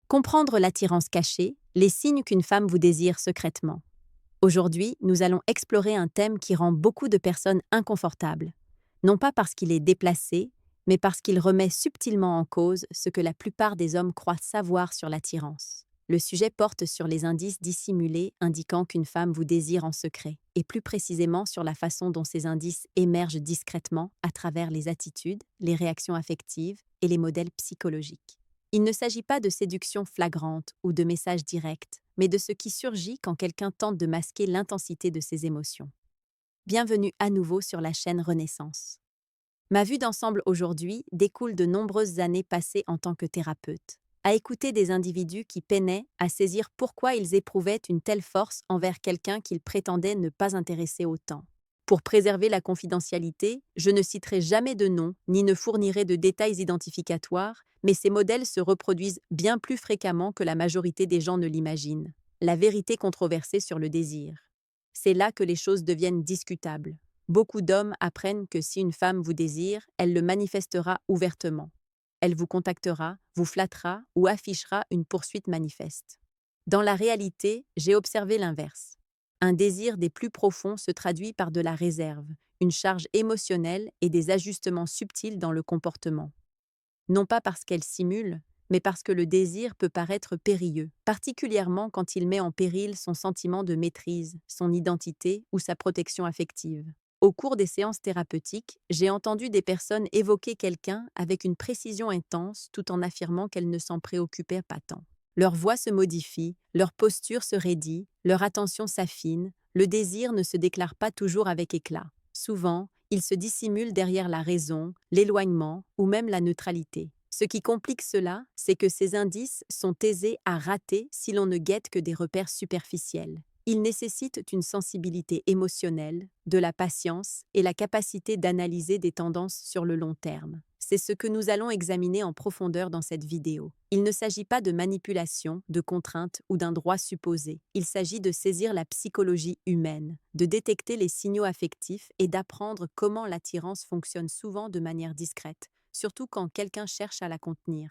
Comprendre l'attirance cachée, les signes qu'une femme vous désire secrètement. Aujourd'hui, nous allons explorer un thème qui rend beaucoup de personnes inconfortables, non pas parce qu'il est déplacé, mais parce qu'il remet subtilement en cause ce que la plupart des hommes croient savoir sur l'attirance. Le sujet porte sur les indices dissimulés indiquant qu'une femme vous désire en secret, et plus précisément sur la façon dont ces indices émergent discrètement à travers les attitudes, les réactions affectives et les modèles psychologiques. Il ne s'agit pas de séduction flagrante ou de messages directs, mais de ce qui surgit quand quelqu'un tente de masquer l'intensité de ses émotions. Bienvenue à nouveau sur la chaîne Renaissance. Ma vue d'ensemble aujourd'hui découle de nombreuses années passées en tant que thérapeute, à écouter des individus qui peinaient à saisir pourquoi ils éprouvaient une telle force envers quelqu'un qu'ils prétendaient ne pas intéresser autant. Pour préserver la confidentialité, je ne citerai jamais de nom ni ne fournirai de détails identificatoires, mais ces modèles se reproduisent bien plus fréquemment que la majorité des gens ne l'imaginent. La vérité controversée sur le désir. C'est là que les choses deviennent discutables. Beaucoup d'hommes apprennent que si une femme vous désire, elle le manifestera ouvertement. Elle vous contactera, vous flattera ou affichera une poursuite manifeste. Dans la réalité, j'ai observé l'inverse. Un désir des plus profonds se traduit par de la réserve, une charge émotionnelle et des ajustements subtils dans le comportement. Non pas parce qu'elle simule, mais parce que le désir peut paraître périlleux, particulièrement quand il met en péril son sentiment de maîtrise, son identité ou sa protection affective. Au cours des séances thérapeutiques, j'ai entendu des personnes évoquer quelqu'un avec une précision intense tout en affirmant qu'elles ne s'en préoccupaient pas tant. Leur voix se modifie, leur posture se raidit, leur attention s'affine, le désir ne se déclare pas toujours avec éclat. Souvent, il se dissimule derrière la raison, l'éloignement ou même la neutralité. Ce qui complique cela, c'est que ces indices sont aisés à rater si l'on ne guette que des repères superficiels. Ils nécessitent une sensibilité émotionnelle, de la patience et la capacité d'analyser des tendances sur le long terme. C'est ce que nous allons examiner en profondeur dans cette vidéo. Il ne s'agit pas de manipulation, de contrainte ou d'un droit supposé. Il s'agit de saisir la psychologie humaine, de détecter les signaux affectifs et d'apprendre comment l'attirance fonctionne souvent de manière discrète, surtout quand quelqu'un cherche à la contenir.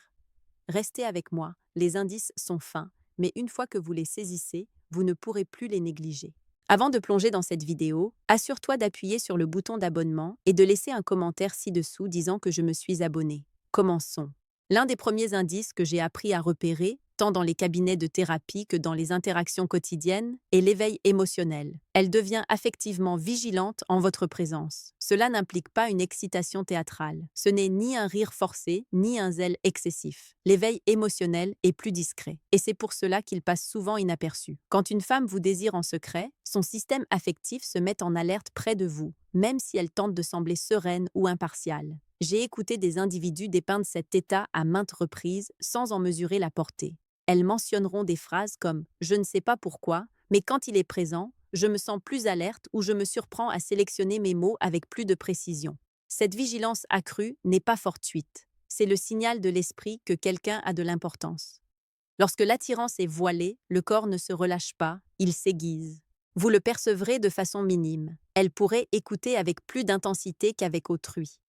Restez avec moi, les indices sont fins, mais une fois que vous les saisissez, vous ne pourrez plus les négliger. Avant de plonger dans cette vidéo, assure-toi d'appuyer sur le bouton d'abonnement et de laisser un commentaire ci-dessous disant que je me suis abonné. Commençons. L'un des premiers indices que j'ai appris à repérer, tant dans les cabinets de thérapie que dans les interactions quotidiennes, est l'éveil émotionnel. Elle devient affectivement vigilante en votre présence. Cela n'implique pas une excitation théâtrale. Ce n'est ni un rire forcé, ni un zèle excessif. L'éveil émotionnel est plus discret, et c'est pour cela qu'il passe souvent inaperçu. Quand une femme vous désire en secret, son système affectif se met en alerte près de vous, même si elle tente de sembler sereine ou impartiale. J'ai écouté des individus dépeindre cet état à maintes reprises sans en mesurer la portée. Elles mentionneront des phrases comme « je ne sais pas pourquoi », mais quand il est présent, je me sens plus alerte ou je me surprends à sélectionner mes mots avec plus de précision. Cette vigilance accrue n'est pas fortuite. C'est le signal de l'esprit que quelqu'un a de l'importance. Lorsque l'attirance est voilée, le corps ne se relâche pas, il s'aiguise. Vous le percevrez de façon minime. Elle pourrait écouter avec plus d'intensité qu'avec autrui.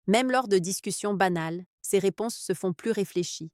Même lors de discussions banales, ses réponses se font plus réfléchies.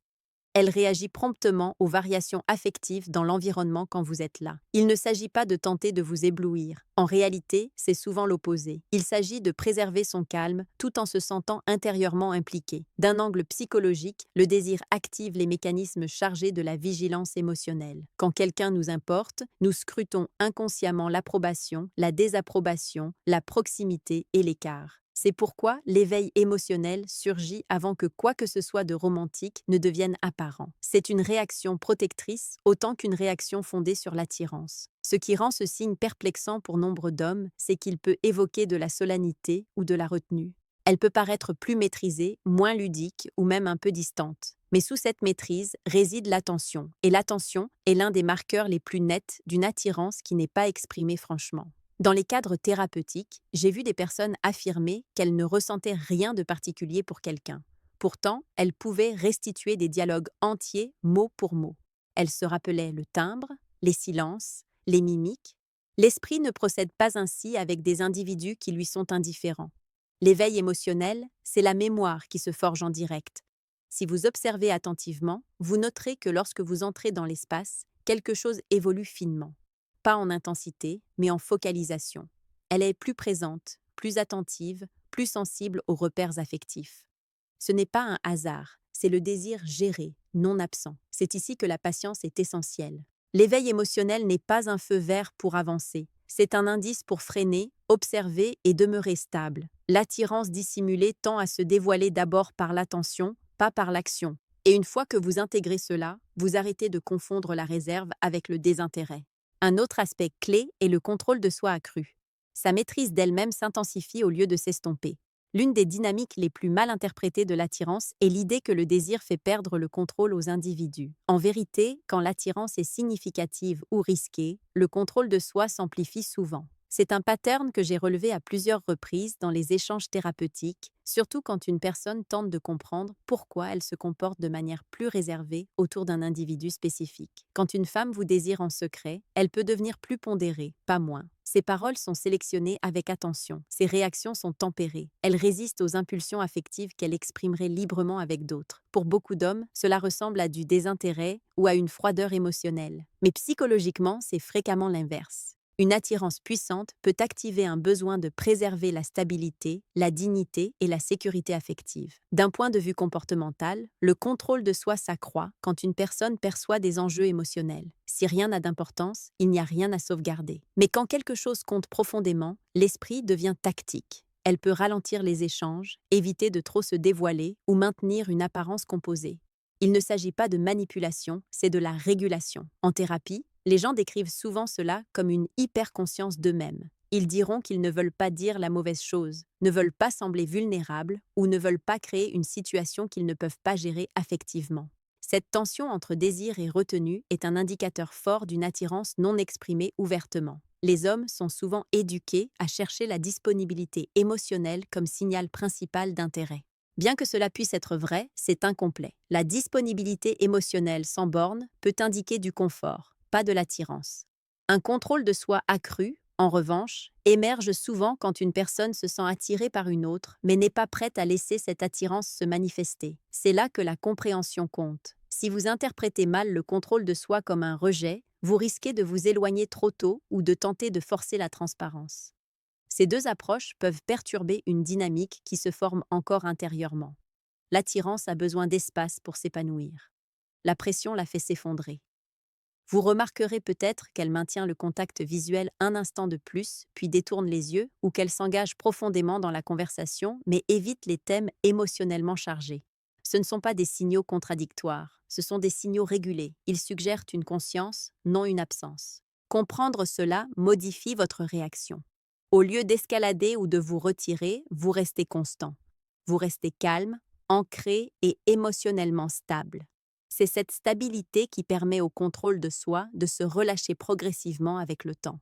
Elle réagit promptement aux variations affectives dans l'environnement quand vous êtes là. Il ne s'agit pas de tenter de vous éblouir. En réalité, c'est souvent l'opposé. Il s'agit de préserver son calme tout en se sentant intérieurement impliqué. D'un angle psychologique, le désir active les mécanismes chargés de la vigilance émotionnelle. Quand quelqu'un nous importe, nous scrutons inconsciemment l'approbation, la désapprobation, la proximité et l'écart. C'est pourquoi l'éveil émotionnel surgit avant que quoi que ce soit de romantique ne devienne apparent. C'est une réaction protectrice autant qu'une réaction fondée sur l'attirance. Ce qui rend ce signe perplexant pour nombre d'hommes, c'est qu'il peut évoquer de la solennité ou de la retenue. Elle peut paraître plus maîtrisée, moins ludique ou même un peu distante. Mais sous cette maîtrise réside l'attention, et l'attention est l'un des marqueurs les plus nets d'une attirance qui n'est pas exprimée franchement. Dans les cadres thérapeutiques, j'ai vu des personnes affirmer qu'elles ne ressentaient rien de particulier pour quelqu'un. Pourtant, elles pouvaient restituer des dialogues entiers, mot pour mot. Elles se rappelaient le timbre, les silences, les mimiques. L'esprit ne procède pas ainsi avec des individus qui lui sont indifférents. L'éveil émotionnel, c'est la mémoire qui se forge en direct, Si vous observez attentivement, vous noterez que lorsque vous entrez dans l'espace, quelque chose évolue finement. Pas en intensité, mais en focalisation. Elle est plus présente, plus attentive, plus sensible aux repères affectifs. Ce n'est pas un hasard, c'est le désir géré, non absent. C'est ici que la patience est essentielle. L'éveil émotionnel n'est pas un feu vert pour avancer, c'est un indice pour freiner, observer et demeurer stable. L'attirance dissimulée tend à se dévoiler d'abord par l'attention, pas par l'action. Et une fois que vous intégrez cela, vous arrêtez de confondre la réserve avec le désintérêt. Un autre aspect clé est le contrôle de soi accru. Sa maîtrise d'elle-même s'intensifie au lieu de s'estomper. L'une des dynamiques les plus mal interprétées de l'attirance est l'idée que le désir fait perdre le contrôle aux individus. En vérité, quand l'attirance est significative ou risquée, le contrôle de soi s'amplifie souvent. C'est un pattern que j'ai relevé à plusieurs reprises dans les échanges thérapeutiques, surtout quand une personne tente de comprendre pourquoi elle se comporte de manière plus réservée autour d'un individu spécifique. Quand une femme vous désire en secret, elle peut devenir plus pondérée, pas moins. Ses paroles sont sélectionnées avec attention, ses réactions sont tempérées, elle résiste aux impulsions affectives qu'elle exprimerait librement avec d'autres. Pour beaucoup d'hommes, cela ressemble à du désintérêt ou à une froideur émotionnelle. Mais psychologiquement, c'est fréquemment l'inverse. Une attirance puissante peut activer un besoin de préserver la stabilité, la dignité et la sécurité affective. D'un point de vue comportemental, le contrôle de soi s'accroît quand une personne perçoit des enjeux émotionnels. Si rien n'a d'importance, il n'y a rien à sauvegarder. Mais quand quelque chose compte profondément, l'esprit devient tactique. Elle peut ralentir les échanges, éviter de trop se dévoiler ou maintenir une apparence composée. Il ne s'agit pas de manipulation, c'est de la régulation. En thérapie, les gens décrivent souvent cela comme une hyperconscience d'eux-mêmes. Ils diront qu'ils ne veulent pas dire la mauvaise chose, ne veulent pas sembler vulnérables ou ne veulent pas créer une situation qu'ils ne peuvent pas gérer affectivement. Cette tension entre désir et retenue est un indicateur fort d'une attirance non exprimée ouvertement. Les hommes sont souvent éduqués à chercher la disponibilité émotionnelle comme signal principal d'intérêt. Bien que cela puisse être vrai, c'est incomplet. La disponibilité émotionnelle sans borne peut indiquer du confort, pas de l'attirance. Un contrôle de soi accru, en revanche, émerge souvent quand une personne se sent attirée par une autre, mais n'est pas prête à laisser cette attirance se manifester. C'est là que la compréhension compte. Si vous interprétez mal le contrôle de soi comme un rejet, vous risquez de vous éloigner trop tôt ou de tenter de forcer la transparence. Ces deux approches peuvent perturber une dynamique qui se forme encore intérieurement. L'attirance a besoin d'espace pour s'épanouir. La pression la fait s'effondrer. Vous remarquerez peut-être qu'elle maintient le contact visuel un instant de plus, puis détourne les yeux, ou qu'elle s'engage profondément dans la conversation, mais évite les thèmes émotionnellement chargés. Ce ne sont pas des signaux contradictoires, ce sont des signaux régulés. Ils suggèrent une conscience, non une absence. Comprendre cela modifie votre réaction. Au lieu d'escalader ou de vous retirer, vous restez constant. Vous restez calme, ancré et émotionnellement stable. C'est cette stabilité qui permet au contrôle de soi de se relâcher progressivement avec le temps.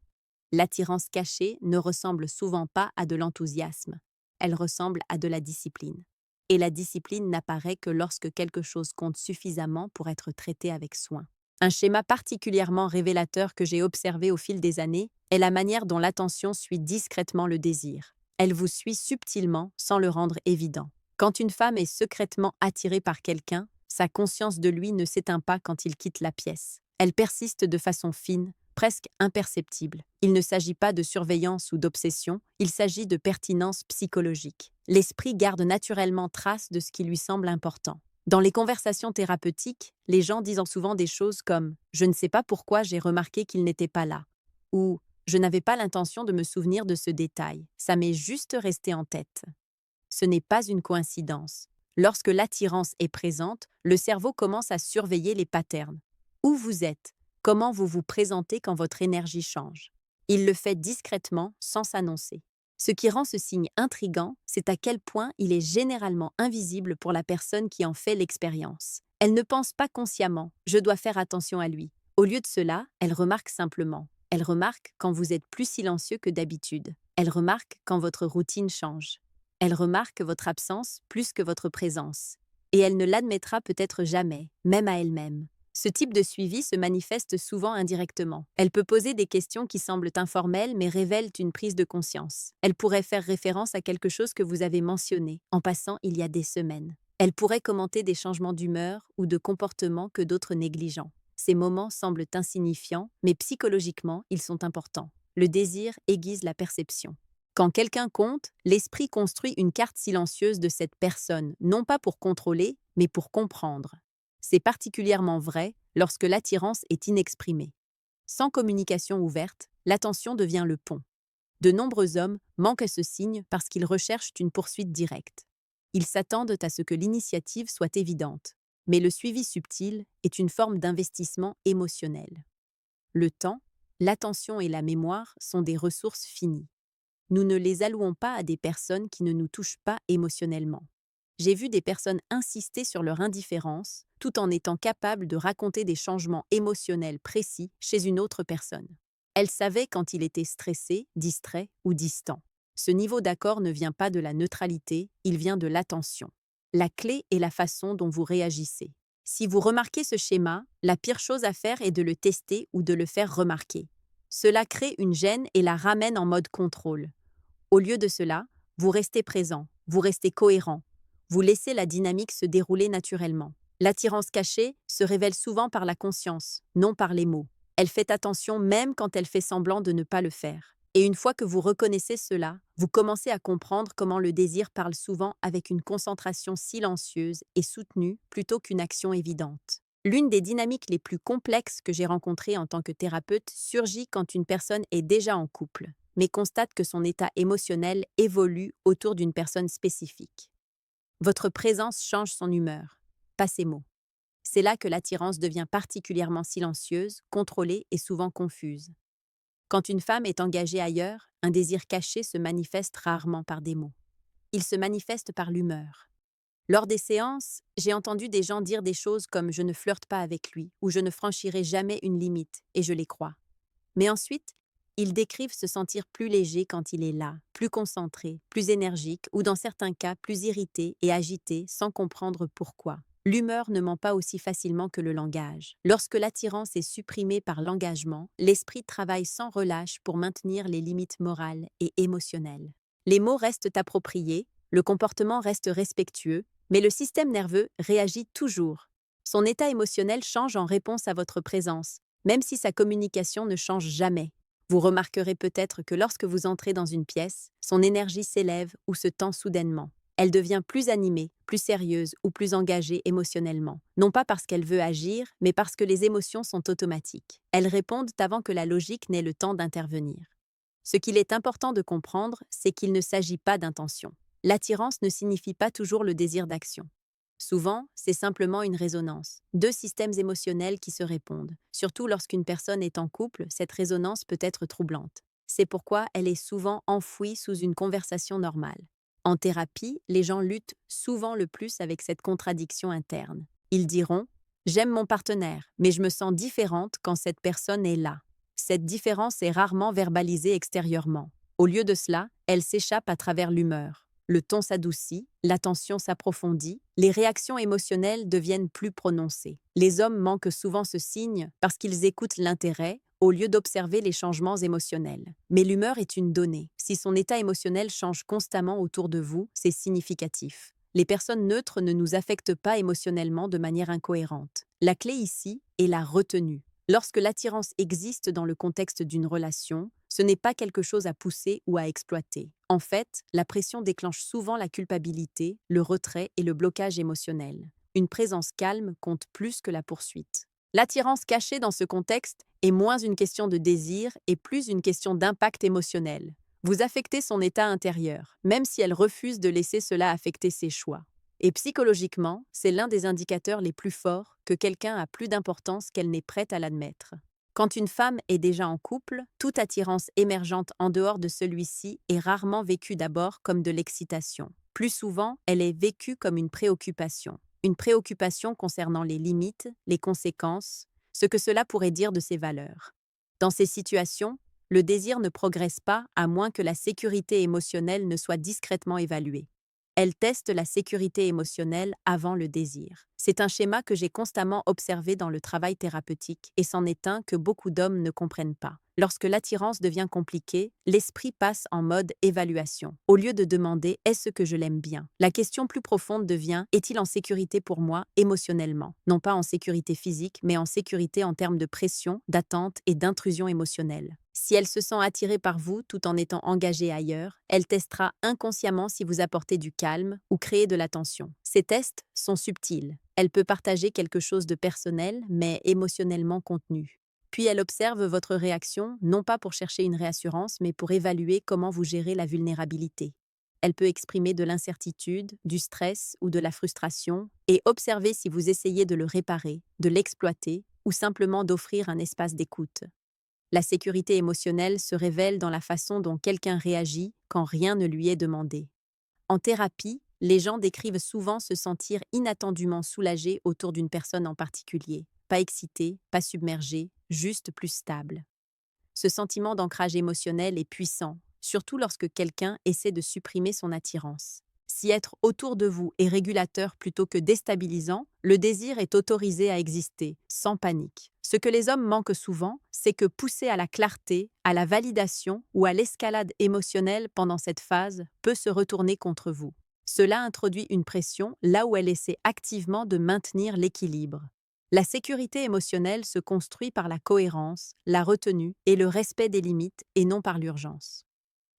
L'attirance cachée ne ressemble souvent pas à de l'enthousiasme, elle ressemble à de la discipline. Et la discipline n'apparaît que lorsque quelque chose compte suffisamment pour être traité avec soin. Un schéma particulièrement révélateur que j'ai observé au fil des années est la manière dont l'attention suit discrètement le désir. Elle vous suit subtilement sans le rendre évident. Quand une femme est secrètement attirée par quelqu'un, sa conscience de lui ne s'éteint pas quand il quitte la pièce. Elle persiste de façon fine, presque imperceptible. Il ne s'agit pas de surveillance ou d'obsession, il s'agit de pertinence psychologique. L'esprit garde naturellement trace de ce qui lui semble important. Dans les conversations thérapeutiques, les gens disent souvent des choses comme « je ne sais pas pourquoi j'ai remarqué qu'il n'était pas là » ou « je n'avais pas l'intention de me souvenir de ce détail, ça m'est juste resté en tête ». Ce n'est pas une coïncidence. Lorsque l'attirance est présente, le cerveau commence à surveiller les patterns. Où vous êtes? Comment vous vous présentez quand votre énergie change? Il le fait discrètement, sans s'annoncer. Ce qui rend ce signe intrigant, c'est à quel point il est généralement invisible pour la personne qui en fait l'expérience. Elle ne pense pas consciemment « je dois faire attention à lui ». Au lieu de cela, elle remarque simplement. Elle remarque quand vous êtes plus silencieux que d'habitude. Elle remarque quand votre routine change. Elle remarque votre absence plus que votre présence. Et elle ne l'admettra peut-être jamais, même à elle-même. Ce type de suivi se manifeste souvent indirectement. Elle peut poser des questions qui semblent informelles mais révèlent une prise de conscience. Elle pourrait faire référence à quelque chose que vous avez mentionné, en passant il y a des semaines. Elle pourrait commenter des changements d'humeur ou de comportement que d'autres négligent. Ces moments semblent insignifiants, mais psychologiquement, ils sont importants. Le désir aiguise la perception. Quand quelqu'un compte, l'esprit construit une carte silencieuse de cette personne, non pas pour contrôler, mais pour comprendre. C'est particulièrement vrai lorsque l'attirance est inexprimée. Sans communication ouverte, l'attention devient le pont. De nombreux hommes manquent à ce signe parce qu'ils recherchent une poursuite directe. Ils s'attendent à ce que l'initiative soit évidente, mais le suivi subtil est une forme d'investissement émotionnel. Le temps, l'attention et la mémoire sont des ressources finies. Nous ne les allouons pas à des personnes qui ne nous touchent pas émotionnellement. J'ai vu des personnes insister sur leur indifférence tout en étant capables de raconter des changements émotionnels précis chez une autre personne. Elles savaient quand il était stressé, distrait ou distant. Ce niveau d'accord ne vient pas de la neutralité, il vient de l'attention. La clé est la façon dont vous réagissez. Si vous remarquez ce schéma, la pire chose à faire est de le tester ou de le faire remarquer. Cela crée une gêne et la ramène en mode contrôle. Au lieu de cela, vous restez présent, vous restez cohérent, vous laissez la dynamique se dérouler naturellement. L'attirance cachée se révèle souvent par la conscience, non par les mots. Elle fait attention même quand elle fait semblant de ne pas le faire. Et une fois que vous reconnaissez cela, vous commencez à comprendre comment le désir parle souvent avec une concentration silencieuse et soutenue plutôt qu'une action évidente. L'une des dynamiques les plus complexes que j'ai rencontrées en tant que thérapeute surgit quand une personne est déjà en couple, mais constate que son état émotionnel évolue autour d'une personne spécifique. Votre présence change son humeur, pas ses mots. C'est là que l'attirance devient particulièrement silencieuse, contrôlée et souvent confuse. Quand une femme est engagée ailleurs, un désir caché se manifeste rarement par des mots. Il se manifeste par l'humeur. Lors des séances, j'ai entendu des gens dire des choses comme « je ne flirte pas avec lui » ou « je ne franchirai jamais une limite » et je les crois. Mais ensuite, ils décrivent se sentir plus léger quand il est là, plus concentré, plus énergique ou dans certains cas plus irrité et agité sans comprendre pourquoi. L'humeur ne ment pas aussi facilement que le langage. Lorsque l'attirance est supprimée par l'engagement, l'esprit travaille sans relâche pour maintenir les limites morales et émotionnelles. Les mots restent appropriés, le comportement reste respectueux, mais le système nerveux réagit toujours. Son état émotionnel change en réponse à votre présence, même si sa communication ne change jamais. Vous remarquerez peut-être que lorsque vous entrez dans une pièce, son énergie s'élève ou se tend soudainement. Elle devient plus animée, plus sérieuse ou plus engagée émotionnellement. Non pas parce qu'elle veut agir, mais parce que les émotions sont automatiques. Elles répondent avant que la logique n'ait le temps d'intervenir. Ce qu'il est important de comprendre, c'est qu'il ne s'agit pas d'intention. L'attirance ne signifie pas toujours le désir d'action. Souvent, c'est simplement une résonance, deux systèmes émotionnels qui se répondent. Surtout lorsqu'une personne est en couple, cette résonance peut être troublante. C'est pourquoi elle est souvent enfouie sous une conversation normale. En thérapie, les gens luttent souvent le plus avec cette contradiction interne. Ils diront « J'aime mon partenaire, mais je me sens différente quand cette personne est là ». Cette différence est rarement verbalisée extérieurement. Au lieu de cela, elle s'échappe à travers l'humeur. Le ton s'adoucit, l'attention s'approfondit, les réactions émotionnelles deviennent plus prononcées. Les hommes manquent souvent ce signe parce qu'ils écoutent l'intérêt au lieu d'observer les changements émotionnels. Mais l'humeur est une donnée. Si son état émotionnel change constamment autour de vous, c'est significatif. Les personnes neutres ne nous affectent pas émotionnellement de manière incohérente. La clé ici est la retenue. Lorsque l'attirance existe dans le contexte d'une relation, ce n'est pas quelque chose à pousser ou à exploiter. En fait, la pression déclenche souvent la culpabilité, le retrait et le blocage émotionnel. Une présence calme compte plus que la poursuite. L'attirance cachée dans ce contexte est moins une question de désir et plus une question d'impact émotionnel. Vous affectez son état intérieur, même si elle refuse de laisser cela affecter ses choix. Et psychologiquement, c'est l'un des indicateurs les plus forts que quelqu'un a plus d'importance qu'elle n'est prête à l'admettre. Quand une femme est déjà en couple, toute attirance émergente en dehors de celui-ci est rarement vécue d'abord comme de l'excitation. Plus souvent, elle est vécue comme une préoccupation concernant les limites, les conséquences, ce que cela pourrait dire de ses valeurs. Dans ces situations, le désir ne progresse pas à moins que la sécurité émotionnelle ne soit discrètement évaluée. Elle teste la sécurité émotionnelle avant le désir. C'est un schéma que j'ai constamment observé dans le travail thérapeutique et c'en est un que beaucoup d'hommes ne comprennent pas. Lorsque l'attirance devient compliquée, l'esprit passe en mode évaluation. Au lieu de demander «est-ce que je l'aime bien?», la question plus profonde devient «est-il en sécurité pour moi émotionnellement?», non pas en sécurité physique, mais en sécurité en termes de pression, d'attente et d'intrusion émotionnelle. Si elle se sent attirée par vous tout en étant engagée ailleurs, elle testera inconsciemment si vous apportez du calme ou créez de la tension. Ces tests sont subtils. Elle peut partager quelque chose de personnel, mais émotionnellement contenu. Puis elle observe votre réaction, non pas pour chercher une réassurance, mais pour évaluer comment vous gérez la vulnérabilité. Elle peut exprimer de l'incertitude, du stress ou de la frustration, et observer si vous essayez de le réparer, de l'exploiter, ou simplement d'offrir un espace d'écoute. La sécurité émotionnelle se révèle dans la façon dont quelqu'un réagit quand rien ne lui est demandé. En thérapie, les gens décrivent souvent se sentir inattendument soulagés autour d'une personne en particulier. Pas excité, pas submergé, juste plus stable. Ce sentiment d'ancrage émotionnel est puissant, surtout lorsque quelqu'un essaie de supprimer son attirance. Si être autour de vous est régulateur plutôt que déstabilisant, le désir est autorisé à exister, sans panique. Ce que les hommes manquent souvent, c'est que poussés à la clarté, à la validation ou à l'escalade émotionnelle pendant cette phase peut se retourner contre vous. Cela introduit une pression là où elle essaie activement de maintenir l'équilibre. La sécurité émotionnelle se construit par la cohérence, la retenue et le respect des limites et non par l'urgence.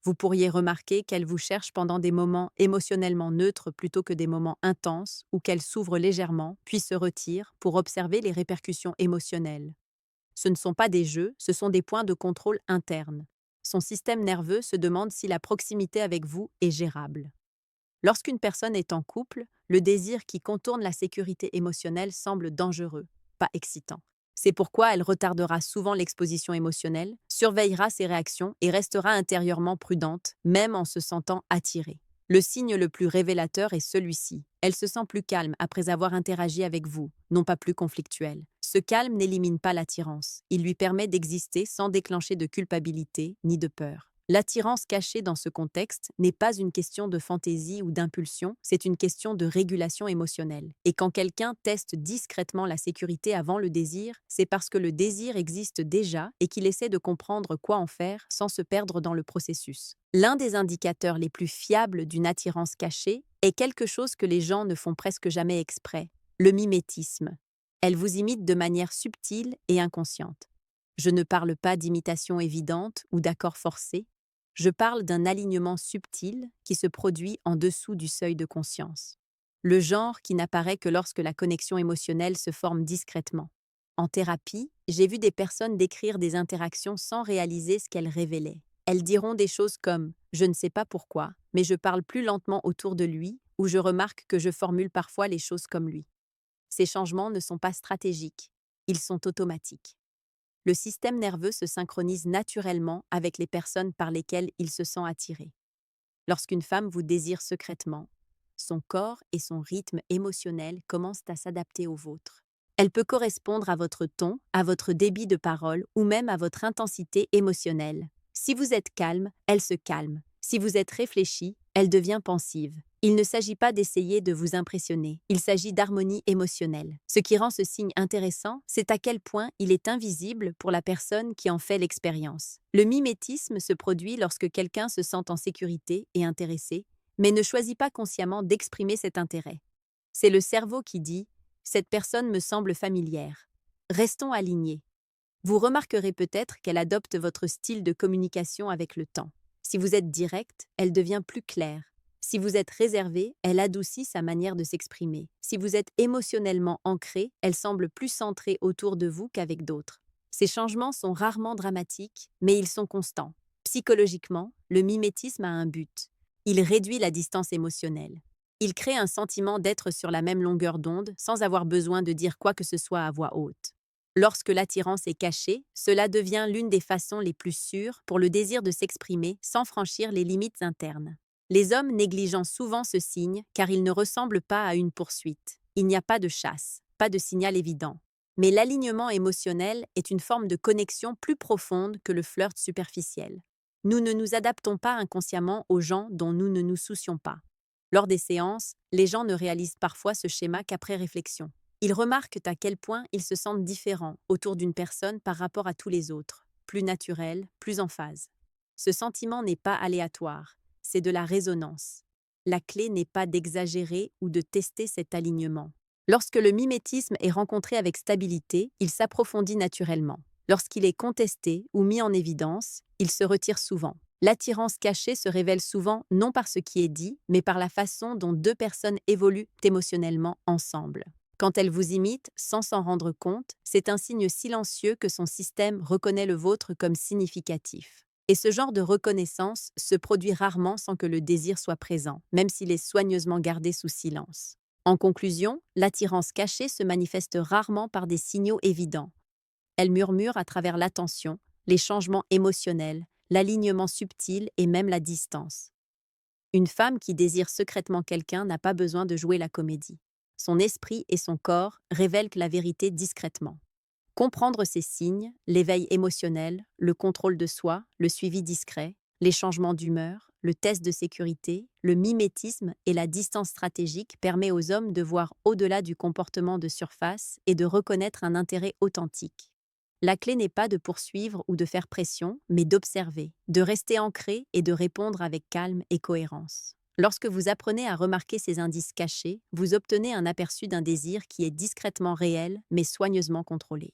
Vous pourriez remarquer qu'elle vous cherche pendant des moments émotionnellement neutres plutôt que des moments intenses où qu'elle s'ouvre légèrement puis se retire pour observer les répercussions émotionnelles. Ce ne sont pas des jeux, ce sont des points de contrôle internes. Son système nerveux se demande si la proximité avec vous est gérable. Lorsqu'une personne est en couple, le désir qui contourne la sécurité émotionnelle semble dangereux, pas excitant. C'est pourquoi elle retardera souvent l'exposition émotionnelle, surveillera ses réactions et restera intérieurement prudente, même en se sentant attirée. Le signe le plus révélateur est celui-ci. Elle se sent plus calme après avoir interagi avec vous, non pas plus conflictuelle. Ce calme n'élimine pas l'attirance. Il lui permet d'exister sans déclencher de culpabilité ni de peur. L'attirance cachée dans ce contexte n'est pas une question de fantaisie ou d'impulsion, c'est une question de régulation émotionnelle. Et quand quelqu'un teste discrètement la sécurité avant le désir, c'est parce que le désir existe déjà et qu'il essaie de comprendre quoi en faire sans se perdre dans le processus. L'un des indicateurs les plus fiables d'une attirance cachée est quelque chose que les gens ne font presque jamais exprès, le mimétisme. Elle vous imite de manière subtile et inconsciente. Je ne parle pas d'imitation évidente ou d'accord forcé. Je parle d'un alignement subtil qui se produit en dessous du seuil de conscience. Le genre qui n'apparaît que lorsque la connexion émotionnelle se forme discrètement. En thérapie, j'ai vu des personnes décrire des interactions sans réaliser ce qu'elles révélaient. Elles diront des choses comme « je ne sais pas pourquoi, mais je parle plus lentement autour de lui » ou « je remarque que je formule parfois les choses comme lui ». Ces changements ne sont pas stratégiques, ils sont automatiques. Le système nerveux se synchronise naturellement avec les personnes par lesquelles il se sent attiré. Lorsqu'une femme vous désire secrètement, son corps et son rythme émotionnel commencent à s'adapter au vôtre. Elle peut correspondre à votre ton, à votre débit de parole ou même à votre intensité émotionnelle. Si vous êtes calme, elle se calme. Si vous êtes réfléchi, elle devient pensive. Il ne s'agit pas d'essayer de vous impressionner, il s'agit d'harmonie émotionnelle. Ce qui rend ce signe intéressant, c'est à quel point il est invisible pour la personne qui en fait l'expérience. Le mimétisme se produit lorsque quelqu'un se sent en sécurité et intéressé, mais ne choisit pas consciemment d'exprimer cet intérêt. C'est le cerveau qui dit « cette personne me semble familière ». Restons alignés. Vous remarquerez peut-être qu'elle adopte votre style de communication avec le temps. Si vous êtes direct, elle devient plus claire. Si vous êtes réservé, elle adoucit sa manière de s'exprimer. Si vous êtes émotionnellement ancré, elle semble plus centrée autour de vous qu'avec d'autres. Ces changements sont rarement dramatiques, mais ils sont constants. Psychologiquement, le mimétisme a un but. Il réduit la distance émotionnelle. Il crée un sentiment d'être sur la même longueur d'onde sans avoir besoin de dire quoi que ce soit à voix haute. Lorsque l'attirance est cachée, cela devient l'une des façons les plus sûres pour le désir de s'exprimer sans franchir les limites internes. Les hommes négligent souvent ce signe car il ne ressemble pas à une poursuite. Il n'y a pas de chasse, pas de signal évident. Mais l'alignement émotionnel est une forme de connexion plus profonde que le flirt superficiel. Nous ne nous adaptons pas inconsciemment aux gens dont nous ne nous soucions pas. Lors des séances, les gens ne réalisent parfois ce schéma qu'après réflexion. Ils remarquent à quel point ils se sentent différents autour d'une personne par rapport à tous les autres, plus naturels, plus en phase. Ce sentiment n'est pas aléatoire, c'est de la résonance. La clé n'est pas d'exagérer ou de tester cet alignement. Lorsque le mimétisme est rencontré avec stabilité, il s'approfondit naturellement. Lorsqu'il est contesté ou mis en évidence, il se retire souvent. L'attirance cachée se révèle souvent non par ce qui est dit, mais par la façon dont deux personnes évoluent émotionnellement ensemble. Quand elle vous imite sans s'en rendre compte, c'est un signe silencieux que son système reconnaît le vôtre comme significatif. Et ce genre de reconnaissance se produit rarement sans que le désir soit présent, même s'il est soigneusement gardé sous silence. En conclusion, l'attirance cachée se manifeste rarement par des signaux évidents. Elle murmure à travers l'attention, les changements émotionnels, l'alignement subtil et même la distance. Une femme qui désire secrètement quelqu'un n'a pas besoin de jouer la comédie. Son esprit et son corps révèlent la vérité discrètement. Comprendre ces signes, l'éveil émotionnel, le contrôle de soi, le suivi discret, les changements d'humeur, le test de sécurité, le mimétisme et la distance stratégique permet aux hommes de voir au-delà du comportement de surface et de reconnaître un intérêt authentique. La clé n'est pas de poursuivre ou de faire pression, mais d'observer, de rester ancré et de répondre avec calme et cohérence. Lorsque vous apprenez à remarquer ces indices cachés, vous obtenez un aperçu d'un désir qui est discrètement réel, mais soigneusement contrôlé.